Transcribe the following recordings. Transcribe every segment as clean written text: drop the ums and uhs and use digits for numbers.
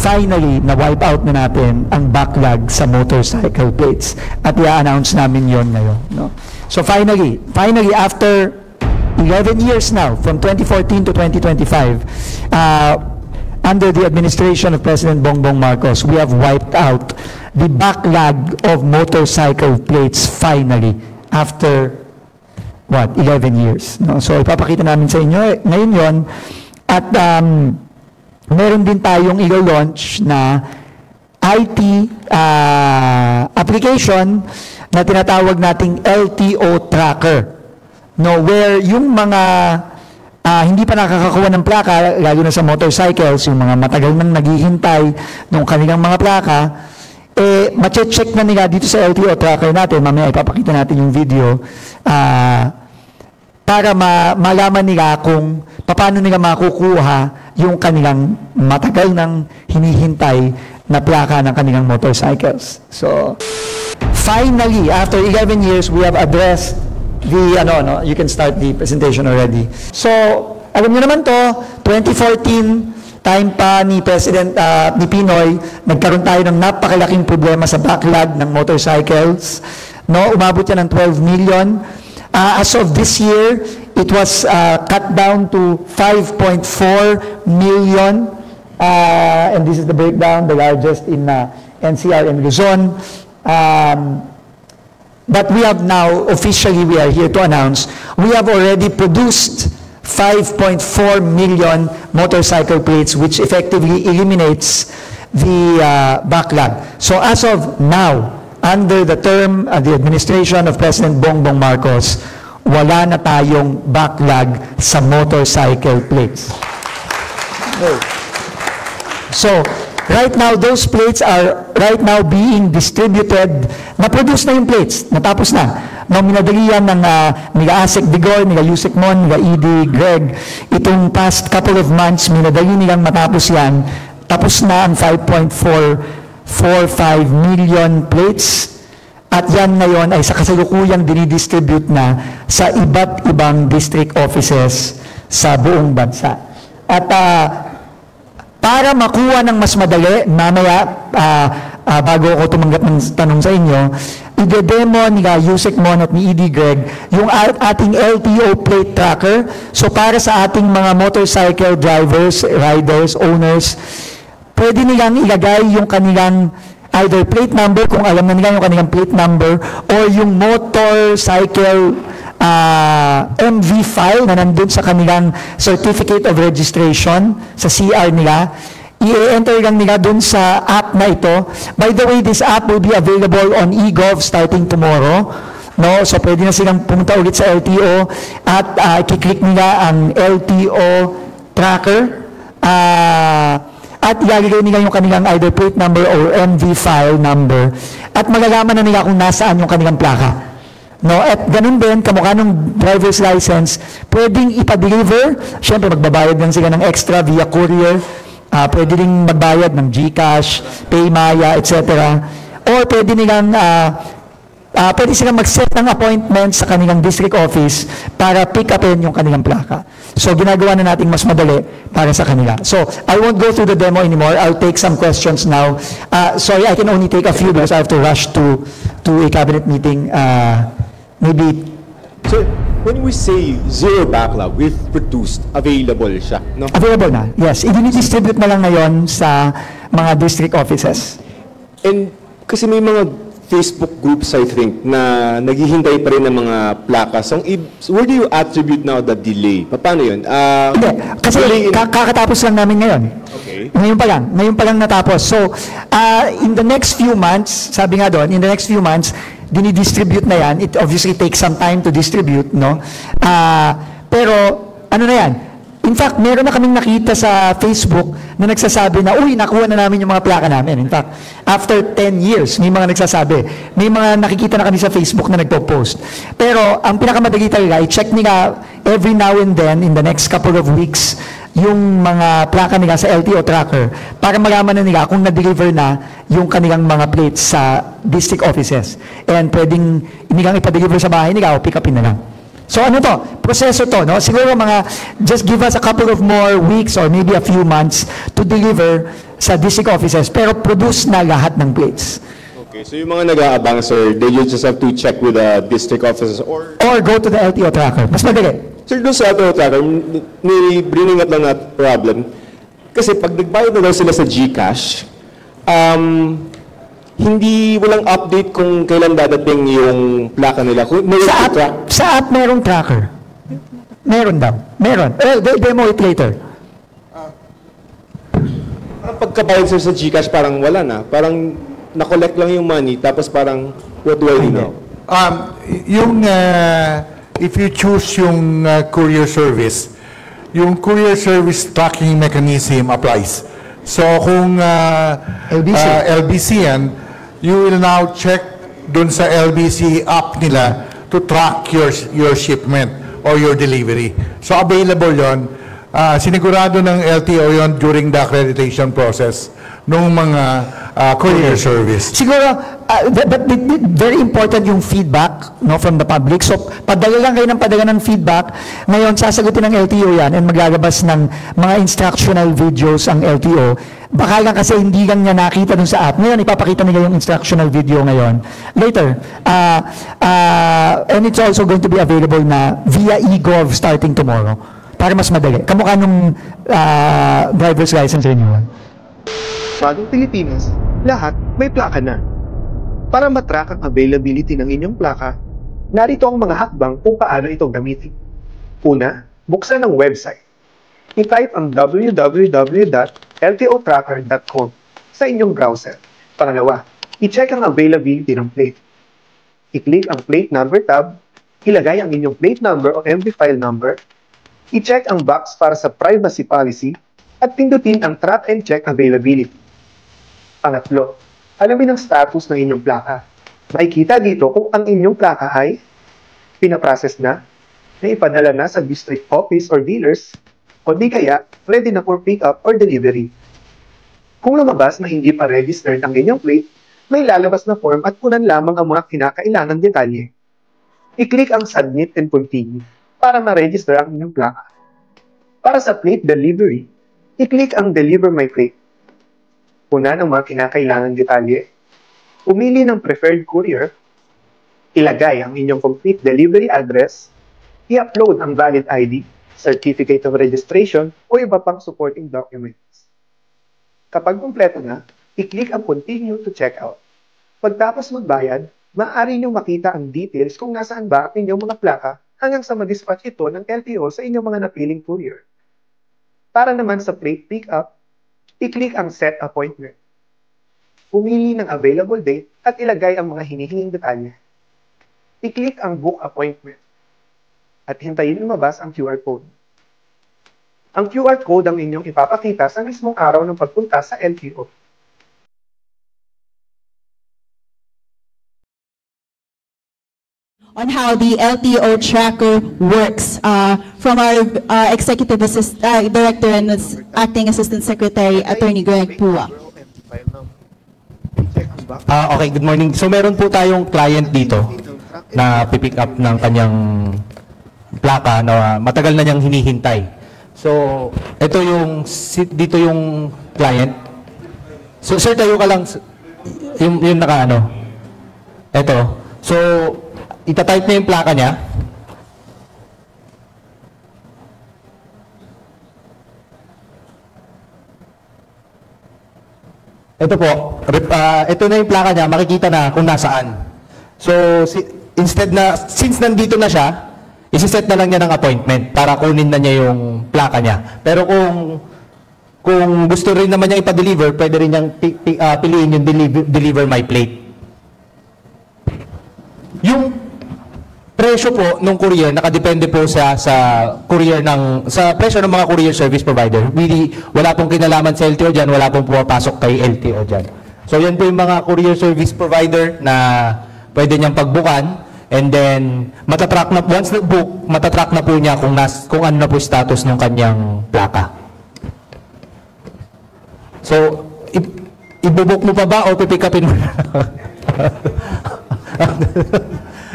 finally, na-wipe out na natin ang backlog sa motorcycle plates. At i-announce namin yon ngayon. No? So finally, after 11 years now, from 2014 to 2025, under the administration of President Bongbong Marcos, we have wiped out the backlog of motorcycle plates finally after, 11 years. No? So ipapakita namin sa inyo ngayon yon. At meron din tayong i-launch na IT application na tinatawag nating LTO tracker. No, where yung mga hindi pa nakakakuha ng plaka, lalo na sa motorcycles, yung mga matagal nang naghihintay ng kanilang mga plaka, mache-check na nila dito sa LTO tracker natin, mamaya ipapakita natin yung video, para malaman nila kung paano nila makukuha yung kanilang matagal nang hinihintay na plaka ng kanilang motorcycles. So, finally, after 11 years, we have addressed the, you can start the presentation already. So, alam niyo naman to, 2014, time pa ni President ni Pinoy, nagkaroon tayo ng napakalaking problema sa backlog ng motorcycles. No, umabot yan ng 12 million. As of this year, it was cut down to 5.4 million. And this is the breakdown, the largest in NCR and Luzon. But we have now, officially we are here to announce, we have already produced 5.4 million motorcycle plates, which effectively eliminates the backlog. So as of now, under the term of the administration of President Bongbong Marcos, wala na tayong backlog sa motorcycle plates. So, right now, those plates are right now being distributed. Na-produce na yung plates. Natapos na. No, minadali yan ng nila Asek Digor, nila Yusek Mon, nila Edie Greg. Itong past couple of months, minadali nilang matapos yan. Tapos na ang 5.45 million plates. At yan ngayon ay sa kasalukuyang dinidistribute na sa iba't ibang district offices sa buong bansa. At para makuha ng mas madali, mamaya, bago ako tumanggap ng tanong sa inyo, i-demo ni Yusek Mon at ni Edie Greg yung ating LTO plate tracker. So para sa ating mga motorcycle drivers, riders, owners, pwede nilang ilagay yung kanilang either plate number, kung alam na nila yung kanilang plate number, or yung motorcycle MV file na nandun sa kanilang certificate of registration sa CR nila. I-enter lang nila dun sa app na ito. By the way, this app will be available on eGov starting tomorrow. No? So pwede na silang pumunta ulit sa LTO at i-click nila ang LTO tracker. At ilalagay nila yung kanilang either plate number or MV file number at malalaman na nila kung nasaan yung kanilang plaka. No? At ganun din, kamukha ng driver's license, pwedeng ipa-deliver. Siyempre, magbabayad lang sila ng extra via courier. Pwede rin magbayad ng GCash, Paymaya, etc. Or pwede nilang pwede silang mag-set ng appointment sa kanilang district office para pick upin yung kanilang plaka. So, ginagawa na natin mas madali para sa kanila. So, I won't go through the demo anymore. I'll take some questions now. Sorry, I can only take a few because I have to rush to a cabinet meeting. Maybe. So, when we say zero backlog, we've produced, available siya, no? Available na, yes. I-distribute na lang ngayon sa mga district offices. And kasi may mga Facebook groups, I think, na naghihintay pa rin ng mga plaka. So, where do you attribute now the delay? Paano yun? Hindi, kasi kakatapos lang namin ngayon. Okay. Ngayon pa lang natapos. So, in the next few months, sabi nga doon, in the next few months, dinidistribute na yan. It obviously takes some time to distribute, no? Pero, ano na yan? In fact, meron na kaming nakita sa Facebook na nagsasabi na, uy, nakuha na namin yung mga plaka namin. In fact, after 10 years, may mga nagsasabi. May mga nakikita na kami sa Facebook na nagpo-post. Pero, ang pinakamadali talaga, i-check nila every now and then, in the next couple of weeks, yung mga plaka nila sa LTO tracker para malaman na nila kung na-deliver na yung kanilang mga plates sa district offices. And pwedeng nilang ipa-deliver sa bahay nila o pick upin na lang. So ano to? Proseso to, no? Siguro just give us a couple of more weeks or maybe a few months to deliver sa district offices, pero produce na lahat ng plates. Okay, so yung mga nag-aabang, sir, they just have to check with the district offices or... Or go to the LTO tracker. Mas madali. Sir, doon sa LTO tracker, bringing up lang that problem. Kasi pag nagbayad na daw sila sa GCash, walang update kung kailan dadating yung plaka nila. Sa app merong tracker. Meron daw. Meron. Demo it later. Pagkabayad sir sa GCash, parang wala na. Parang na-collect lang yung money, tapos parang, what do I do now? If you choose yung courier service, yung courier service tracking mechanism applies. So kung LBC yan, you will now check dun sa LBC app nila to track your shipment or your delivery. So available yon. Sinigurado ng LTO yon during the accreditation process ng mga courier service. Siguro, but very important yung feedback from the public. So, padala lang kayo ng padala ng feedback. Ngayon, sasagutin ng LTO yan and maglalabas ng mga instructional videos ang LTO. Baka lang kasi hindi lang niya nakita dun sa app. Ngayon, ipapakita nila yung instructional video ngayon. Later. And it's also going to be available na via eGov starting tomorrow. Para mas madali. Kamukha nung driver's license renewal. Bagong Pilipinas, lahat may plaka na. Para matrack ang availability ng inyong plaka, narito ang mga hakbang kung paano ito gamitin. Una, buksan ang website. I-type ang www.ltotracker.com sa inyong browser. Pangalawa, i-check ang availability ng plate. I-click ang plate number tab, ilagay ang inyong plate number o MV file number, i-check ang box para sa privacy policy, at pindutin ang track and check availability. Pangatlo, alamin ang status ng inyong plaka. Makikita dito kung ang inyong plaka ay pinaprocess na, naipadala na sa district office or dealers, o di kaya ready na for pick-up or delivery. Kung lumabas na hindi pa registered ang inyong plate, may lalabas na form at kunan lamang ang mga kinakailangang detalye. I-click ang Submit and Continue para ma-register ang inyong plaka. Para sa plate delivery, i-click ang Deliver My Plate. Kunan ang mga kinakailangang detalye. Pumili ng preferred courier. Ilagay ang inyong complete delivery address. I-upload ang valid ID, certificate of registration, o iba pang supporting documents. Kapag kumpleto na, i-click ang Continue to Checkout. Pagtapos magbayad, maaari niyong makita ang details kung nasaan ba ang inyong mga plaka hanggang sa ma-dispatch ito ng LTO sa inyong mga napiling courier. Para naman sa plate pickup, i-click ang Set Appointment. Pumili ng available date at ilagay ang mga hinihinging detalye. I-click ang Book Appointment at hintayin lumabas ang QR code. Ang QR code ang inyong ipapakita sa mismong araw ng pagpunta sa LTO. On how the LTO tracker works from our Executive Director and Acting Assistant Secretary, Attorney Greg Pua. Okay, good morning. So meron po tayong client dito na pipick up ng kanyang plaka na matagal na niyang hinihintay. So ito dito yung client. So sir, tayo ka lang yung naka-ano. Ito. So itatype na yung plaka niya. Ito po, ito na yung plaka niya, makikita na kung nasaan. So, since nandito na siya, isi-set na lang niya ng appointment para kunin na niya yung plaka niya. Pero kung gusto rin naman niya ipa-deliver, pwede rin niyang piliin yung deliver my plate. Yung presyo po ng courier nakadepende po sa presyo ng mga courier service provider. Wala pong kinalaman sa LTO diyan, wala pong pumapasok kay LTO diyan. So yan po yung mga courier service provider na pwede niyang pagbukan, and then matatrack na once nag-book, matatrack na po niya kung ano na po status ng kanyang plaka. So ibubook mo pa ba o pipick upin mo?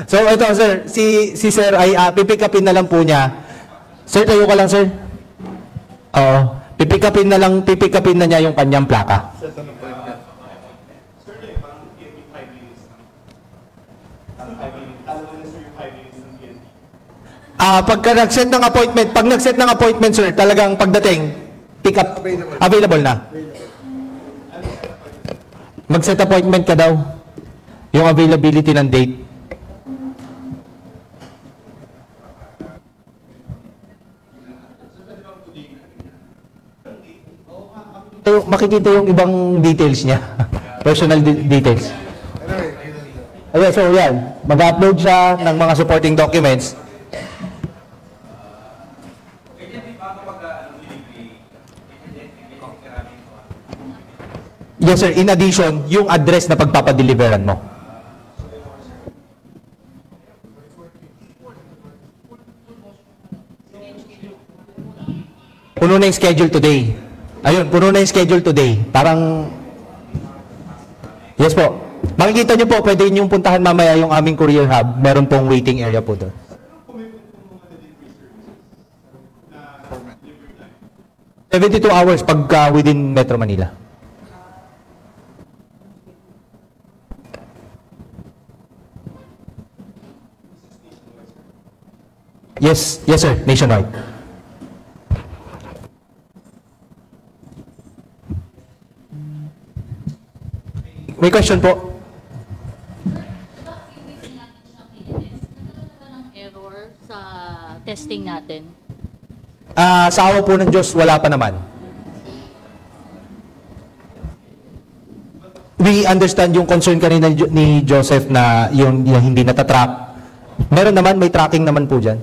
So ito sir, si sir ay pipick upin na lang po niya. Sir, tayo ka lang sir. Oo. Pipikapin na niya yung kanyang plaka. Pagka nag-set ng appointment, pag nag-set ng appointment, sir, talagang pagdating, pick up, available na. Mag-set appointment ka daw. Yung availability ng date. Makikita yung ibang details niya. Personal details. Okay, so yan. Mag-upload siya ng mga supporting documents. Yes, sir. In addition, yung address na pagpapadeliveran mo. Puno na yung schedule today. Ayun, puno na yung schedule today. Parang... Yes po. Makikita nyo po, pwede nyo puntahan mamaya yung aming courier hub. Meron pong waiting area po doon. 72 hours pagka within Metro Manila. Yes, yes sir, nationwide. May question po? Error sa testing natin. Sa awa po ng Diyos, wala pa naman. We understand yung concern kanina ni Joseph na yung hindi natatrack. Meron naman, may tracking naman po dyan.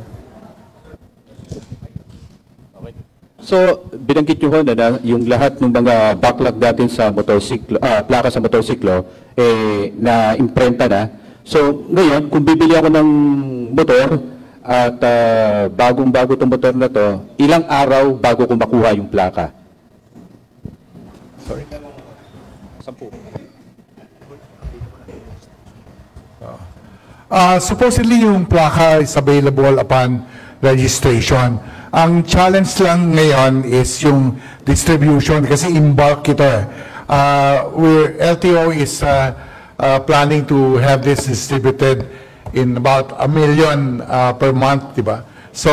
So, binanggit nyo ho na yung lahat ng mga backlog natin sa motorsiklo, plaka sa motorsiklo, na imprenta na. So, ngayon, kung bibili ako ng motor, at bagong-bago itong motor na to, ilang araw bago ko makuha yung plaka? Sorry? 10. Supposedly yung plaka is available upon registration. Ang challenge lang ngayon is yung distribution kasi in bulk ito. LTO is planning to have this distributed in about 1 million per month, diba? So,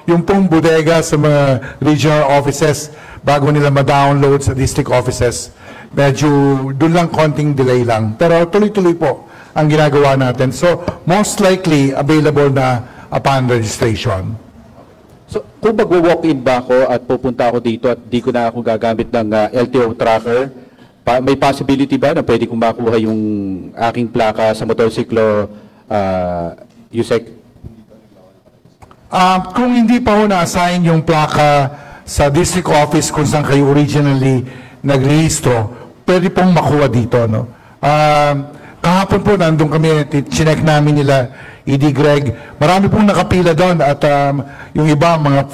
yung pong bodega sa mga regional offices, bago nila ma-download sa district offices, medyo doon lang konting delay lang. Pero tuloy-tuloy po ang ginagawa natin. So, most likely available na upon registration. So, kung mag-walk-in ba ako at pupunta ako dito at di ko na ako gagamit ng LTO tracker, may possibility ba na pwede kong makuha yung aking plaka sa motorsiklo, Yusek? Kung hindi pa ho na-assign yung plaka sa district office kung saan kayo originally nagrehistro, pwede pong makuha dito. No? Kahapon po, nandun kami, chinek namin nila, ED Greg, marami pong nakapila doon at yung iba, mga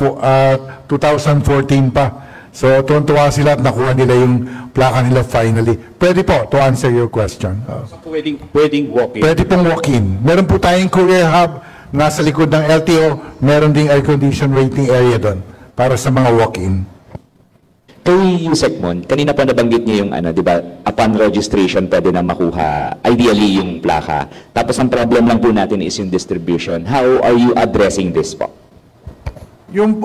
2014 pa. So, tuwan-tuwa sila at nakuha nila yung plaka nila finally. Pwede po, to answer your question. So, pwedeng walk-in? Pwede pong walk-in. Meron po tayong courier hub, nasa likod ng LTO, meron ding air-conditioned waiting area doon para sa mga walk-in. Kay Yusek Mon, kanina pa nabanggit niya yung di ba, upon registration pwede na makuha ideally yung plaka. Tapos ang problem lang po natin is yung distribution. How are you addressing this po? Yung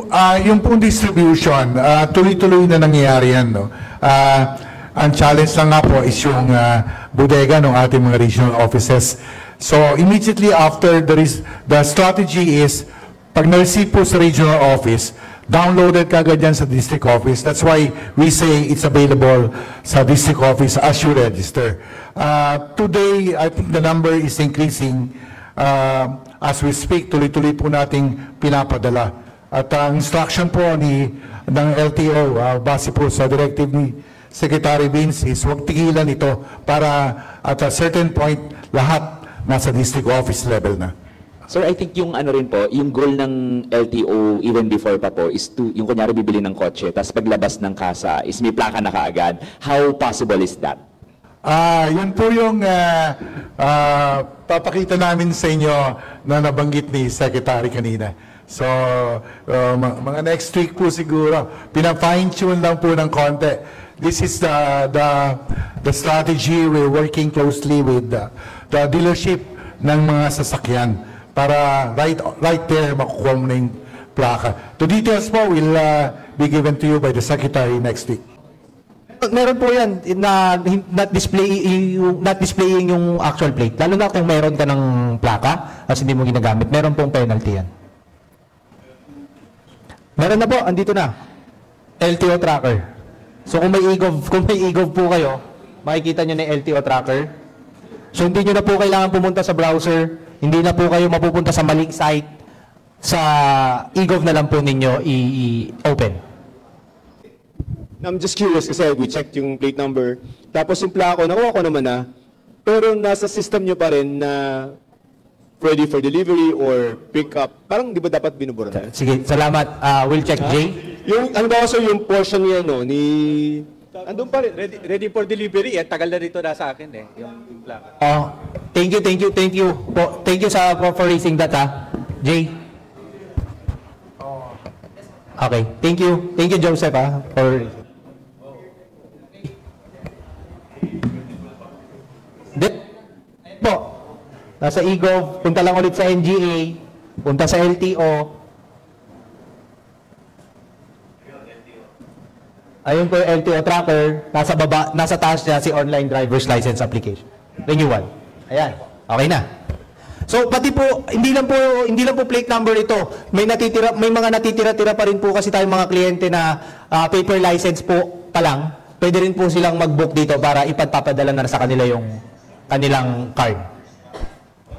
pong distribution, tuloy-tuloy na nangyayari yan. No? Ang challenge lang nga po is yung bodega ng ating mga regional offices. So immediately after the strategy is, pag na-receive po sa regional office, downloaded kagad yan sa district office. That's why we say it's available sa district office as you register. Today, I think the number is increasing. As we speak, tuloy-tuloy po nating pinapadala. At ang instruction po ng LTO, base po sa directive ni Secretary Vince, is huwag tigilan ito para at a certain point, lahat nasa district office level na. Sir, I think yung rin po, yung goal ng LTO even before pa po is to, yung kunyari bibili ng kotse, tapos paglabas ng kasa is may plaka na kaagad. How possible is that? Yun po yung papakita namin sa inyo na nabanggit ni Secretary kanina. So, mga next week po siguro, pina-fine-tune lang po ng konti. This is the strategy. We're working closely with the dealership ng mga sasakyan para right there makukuha mo na yung plaka. The details po will be given to you by the Secretary next week. Meron po yan na not displaying yung actual plate. Lalo na kung meron ka ng plaka at hindi mo ginagamit, meron pong penalty yan. Meron na po, andito na. LTO tracker. So kung may EGOV po kayo, makikita nyo na yung LTO tracker. So hindi nyo na po kailangan pumunta sa browser, hindi na po kayo mapupunta sa maling site. Sa EGOV na lang po ninyo i-open. I'm just curious kasi we checked yung plate number. Tapos yung plako, nakuha ko naman na. Pero nasa system nyo pa rin na ready for delivery or pick up. Parang di ba dapat binubura na? Sige, salamat. We'll check, Jay. Yung, ano ba also yung portion niya, no, ni... Andun pa rin. Ready for delivery. Tagal na rito na sa akin eh. Yung plaka. Thank you. Thank you for raising that, Jay. Okay. Thank you, Joseph, for... Po. Nasa EGOV, punta lang ulit sa NGA, punta sa LTO. Ayun po yung LTO tracker, nasa baba, nasa taas niya si online driver's license application. Renewal. Ayan. Okay na. So pati po hindi lang po plate number ito. May mga natitira-tira pa rin po kasi tayong mga kliyente na paper license po pa lang. Pwede rin po silang mag-book dito para ipagpapadala na sa kanila yung kanilang card.